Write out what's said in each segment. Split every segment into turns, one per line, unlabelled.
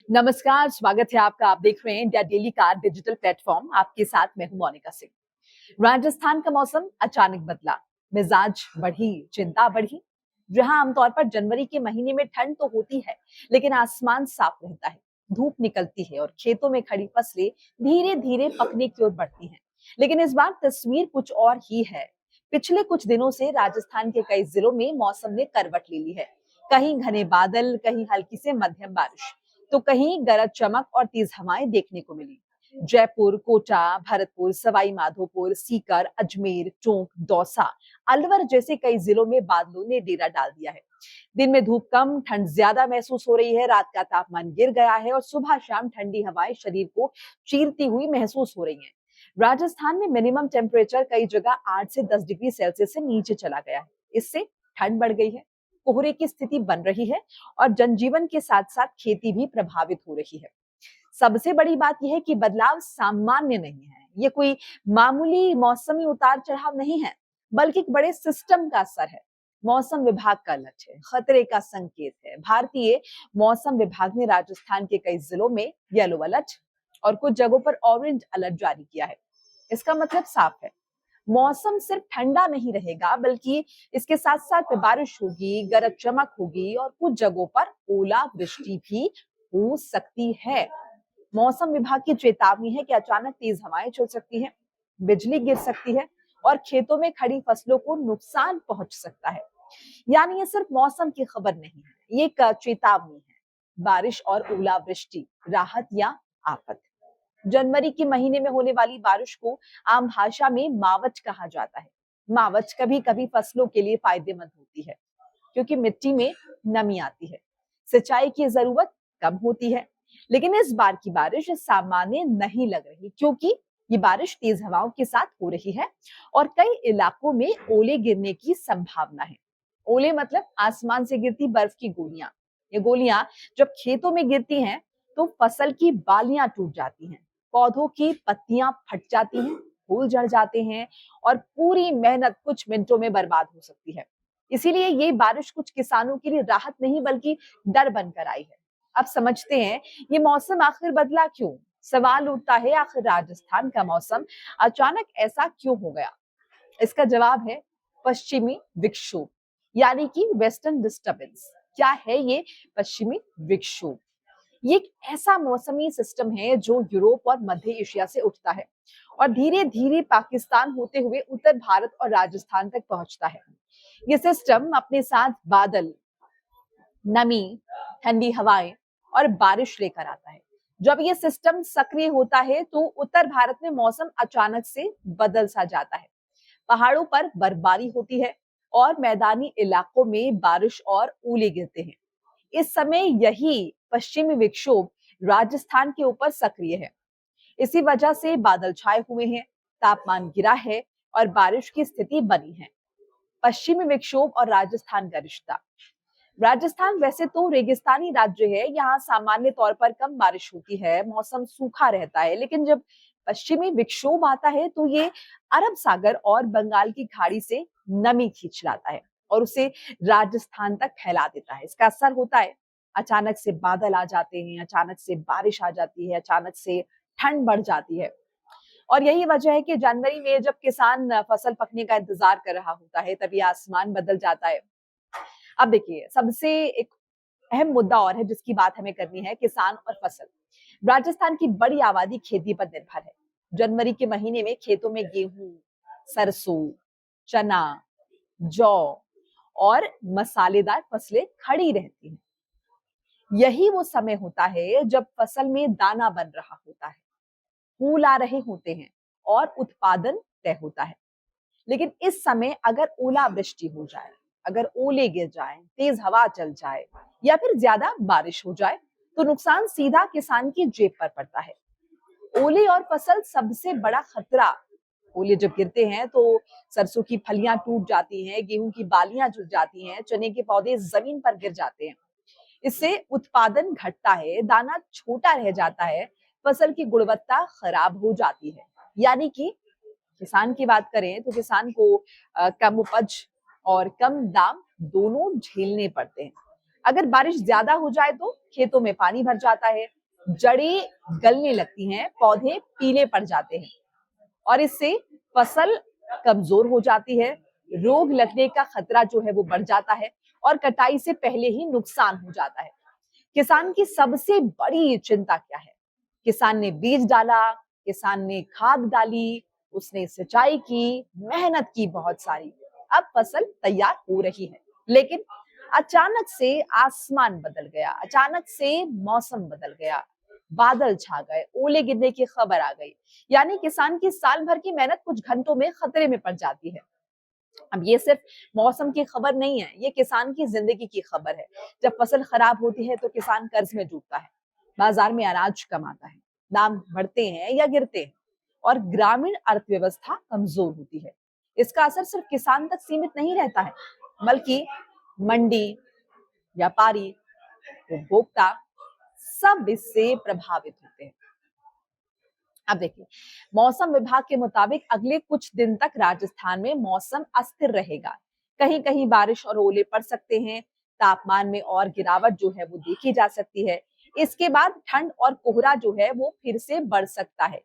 नमस्कार, स्वागत है आपका। आप देख रहे हैं इंडिया डेली का डिजिटल प्लेटफॉर्म। आपके साथ मैं हूं मोनिका सिंह। राजस्थान का मौसम अचानक बदला, मिजाज बढ़ी, चिंता बढ़ी। जहां आमतौर पर जनवरी के महीने में ठंड तो होती है, लेकिन आसमान साफ रहता है, धूप निकलती है और खेतों में खड़ी फसलें धीरे धीरे पकने की ओर बढ़ती हैं। लेकिन इस बार तस्वीर कुछ और ही है। पिछले कुछ दिनों से राजस्थान के कई जिलों में मौसम ने करवट ले ली है। कहीं घने बादल, कहीं हल्की से मध्यम बारिश, तो कहीं गरज चमक और तेज हवाएं देखने को मिली। जयपुर, कोटा, भरतपुर, सवाई माधोपुर, सीकर, अजमेर, टोंक, दौसा, अलवर जैसे कई जिलों में बादलों ने डेरा डाल दिया है। दिन में धूप कम, ठंड ज्यादा महसूस हो रही है। रात का तापमान गिर गया है और सुबह शाम ठंडी हवाएं शरीर को चीरती हुई महसूस हो रही हैं। राजस्थान में मिनिमम टेम्परेचर कई जगह 8 से 10 डिग्री सेल्सियस से नीचे चला गया है। इससे ठंड बढ़ गई है, कोहरे की स्थिति बन रही है और जनजीवन के साथ साथ खेती भी प्रभावित हो रही है। सबसे बड़ी बात यह है कि बदलाव सामान्य नहीं है। ये कोई मामूली मौसमी उतार चढ़ाव नहीं है, बल्कि एक बड़े सिस्टम का असर है। मौसम विभाग का अलर्ट है, खतरे का संकेत है। भारतीय मौसम विभाग ने राजस्थान के कई जिलों में येलो अलर्ट और कुछ जगहों पर ऑरेंज अलर्ट जारी किया है। इसका मतलब साफ है, मौसम सिर्फ ठंडा नहीं रहेगा, बल्कि इसके साथ साथ बारिश होगी, गरज चमक होगी और कुछ जगहों पर ओलावृष्टि भी हो सकती है। मौसम विभाग की चेतावनी है कि अचानक तेज हवाएं चल सकती हैं, बिजली गिर सकती है और खेतों में खड़ी फसलों को नुकसान पहुंच सकता है। यानी ये सिर्फ मौसम की खबर नहीं है, ये एक चेतावनी है। बारिश और ओलावृष्टि, राहत या आफत। जनवरी के महीने में होने वाली बारिश को आम भाषा में मावठ कहा जाता है। मावठ कभी कभी फसलों के लिए फायदेमंद होती है, क्योंकि मिट्टी में नमी आती है, सिंचाई की जरूरत कम होती है। लेकिन इस बार की बारिश सामान्य नहीं लग रही, क्योंकि ये बारिश तेज हवाओं के साथ हो रही है और कई इलाकों में ओले गिरने की संभावना है। ओले मतलब आसमान से गिरती बर्फ की गोलियां। ये गोलियां जब खेतों में गिरती हैं, तो फसल की बालियां टूट जाती हैं, पौधों की पत्तियां फट जाती हैं, फूल झड़ जाते हैं और पूरी मेहनत कुछ मिनटों में बर्बाद हो सकती है। इसीलिए ये बारिश कुछ किसानों के लिए राहत नहीं, बल्कि डर बनकर आई है। अब समझते हैं ये मौसम आखिर बदला क्यों। सवाल उठता है, आखिर राजस्थान का मौसम अचानक ऐसा क्यों हो गया। इसका जवाब है पश्चिमी विक्षोभ, यानी कि वेस्टर्न डिस्टर्बेंस। क्या है ये पश्चिमी विक्षोभ? ये एक ऐसा मौसमी सिस्टम है जो यूरोप और मध्य एशिया से उठता है और धीरे धीरे पाकिस्तान होते हुए उत्तर भारत और राजस्थान तक पहुंचता है। ये सिस्टम अपने साथ बादल, नमी, ठंडी हवाएं और बारिश लेकर आता है। जब ये सिस्टम सक्रिय होता है, तो उत्तर भारत में मौसम अचानक से बदल सा जाता है। पहाड़ों पर बर्फबारी होती है और मैदानी इलाकों में बारिश और ओले गिरते हैं। इस समय यही पश्चिमी विक्षोभ राजस्थान के ऊपर सक्रिय है। इसी वजह से बादल छाए हुए हैं, तापमान गिरा है और बारिश की स्थिति बनी है। पश्चिमी विक्षोभ और राजस्थान का रिश्ता। राजस्थान वैसे तो रेगिस्तानी राज्य है, यहाँ सामान्य तौर पर कम बारिश होती है, मौसम सूखा रहता है। लेकिन जब पश्चिमी विक्षोभ आता है, तो ये अरब सागर और बंगाल की खाड़ी से नमी खींच लाता है और उसे राजस्थान तक फैला देता है। इसका असर होता है, अचानक से बादल आ जाते हैं, अचानक से बारिश आ जाती है, अचानक से ठंड बढ़ जाती है। और यही वजह है कि जनवरी में जब किसान फसल पकने का इंतजार कर रहा होता है, तभी आसमान बदल जाता है। अब देखिए, सबसे एक अहम मुद्दा और है जिसकी बात हमें करनी है, किसान और फसल। राजस्थान की बड़ी आबादी खेती पर निर्भर है। जनवरी के महीने में खेतों में गेहूं, सरसों, चना, जौ और मसालेदार फसलें खड़ी रहती हैं। यही वो समय होता है जब फसल में दाना बन रहा होता है, फूल आ रहे होते हैं और उत्पादन तय होता है। लेकिन इस समय अगर ओलावृष्टि हो जाए, अगर ओले गिर जाए, तेज हवा चल जाए या फिर ज्यादा बारिश हो जाए, तो नुकसान सीधा किसान की जेब पर पड़ता है। ओले और फसल सबसे बड़ा खतरा। ओले जब गिरते हैं तो सरसों की फलियां टूट जाती हैं, गेहूं की बालियां झुक जाती हैं, चने के पौधे जमीन पर गिर जाते हैं। इससे उत्पादन घटता है, दाना छोटा रह जाता है, फसल की गुणवत्ता खराब हो जाती है। यानी कि किसान की बात करें तो किसान को कम उपज और कम दाम दोनों झेलने पड़ते हैं। अगर बारिश ज्यादा हो जाए तो खेतों में पानी भर जाता है, जड़ें गलने लगती हैं, पौधे पीले पड़ जाते हैं और इससे फसल कमजोर हो जाती है, रोग लगने का खतरा जो है वो बढ़ जाता है और कटाई से पहले ही नुकसान हो जाता है। किसान की सबसे बड़ी चिंता क्या है? किसान ने बीज डाला, किसान ने खाद डाली, उसने सिंचाई की, मेहनत की बहुत सारी। अब फसल तैयार हो रही है, लेकिन अचानक से आसमान बदल गया, अचानक से मौसम बदल गया, बादल छा गए, ओले गिरने की खबर आ गई। यानी किसान की साल भर की मेहनत कुछ घंटों में खतरे में पड़ जाती है। अब ये सिर्फ मौसम की खबर नहीं है, ये किसान की जिंदगी की खबर है। जब फसल खराब होती है तो किसान कर्ज में डूबता है, बाजार में अनाज कम आता है, दाम बढ़ते हैं या गिरते हैं और ग्रामीण अर्थव्यवस्था कमजोर होती है। इसका असर सिर्फ किसान तक सीमित नहीं रहता है, बल्कि मंडी, व्यापारी, उपभोक्ता सब इससे प्रभावित होते हैं। अब देखिए, मौसम विभाग के मुताबिक अगले कुछ दिन तक राजस्थान में मौसम अस्थिर रहेगा। कहीं कहीं बारिश और ओले पड़ सकते हैं, तापमान में और गिरावट जो है वो देखी जा सकती है। इसके बाद ठंड और कोहरा जो है वो फिर से बढ़ सकता है।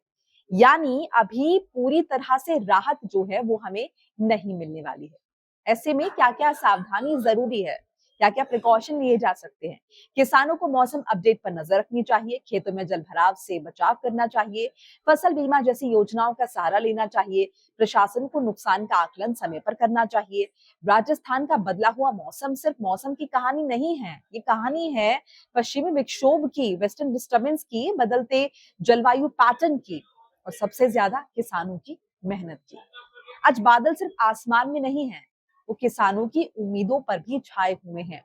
यानी अभी पूरी तरह से राहत जो है वो हमें नहीं मिलने वाली है। ऐसे में क्या क्या सावधानी जरूरी है, क्या क्या प्रिकॉशन लिए जा सकते हैं? किसानों को मौसम अपडेट पर नजर रखनी चाहिए, खेतों में जल भराव से बचाव करना चाहिए, फसल बीमा जैसी योजनाओं का सहारा लेना चाहिए, प्रशासन को नुकसान का आकलन समय पर करना चाहिए। राजस्थान का बदला हुआ मौसम सिर्फ मौसम की कहानी नहीं है, ये कहानी है पश्चिमी विक्षोभ की, वेस्टर्न डिस्टर्बेंस की, बदलते जलवायु पैटर्न की और सबसे ज्यादा किसानों की मेहनत की। आज बादल सिर्फ आसमान में नहीं है, वो किसानों की उम्मीदों पर भी छाए हुए हैं।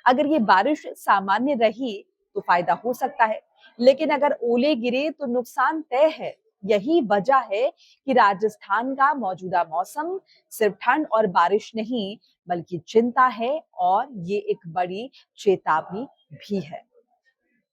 अगर ये बारिश सामान्य रही तो फायदा हो सकता है, लेकिन अगर ओले गिरे तो नुकसान तय है। यही वजह है कि राजस्थान का मौजूदा मौसम सिर्फ ठंड और बारिश नहीं, बल्कि चिंता है और ये एक बड़ी चेतावनी भी है।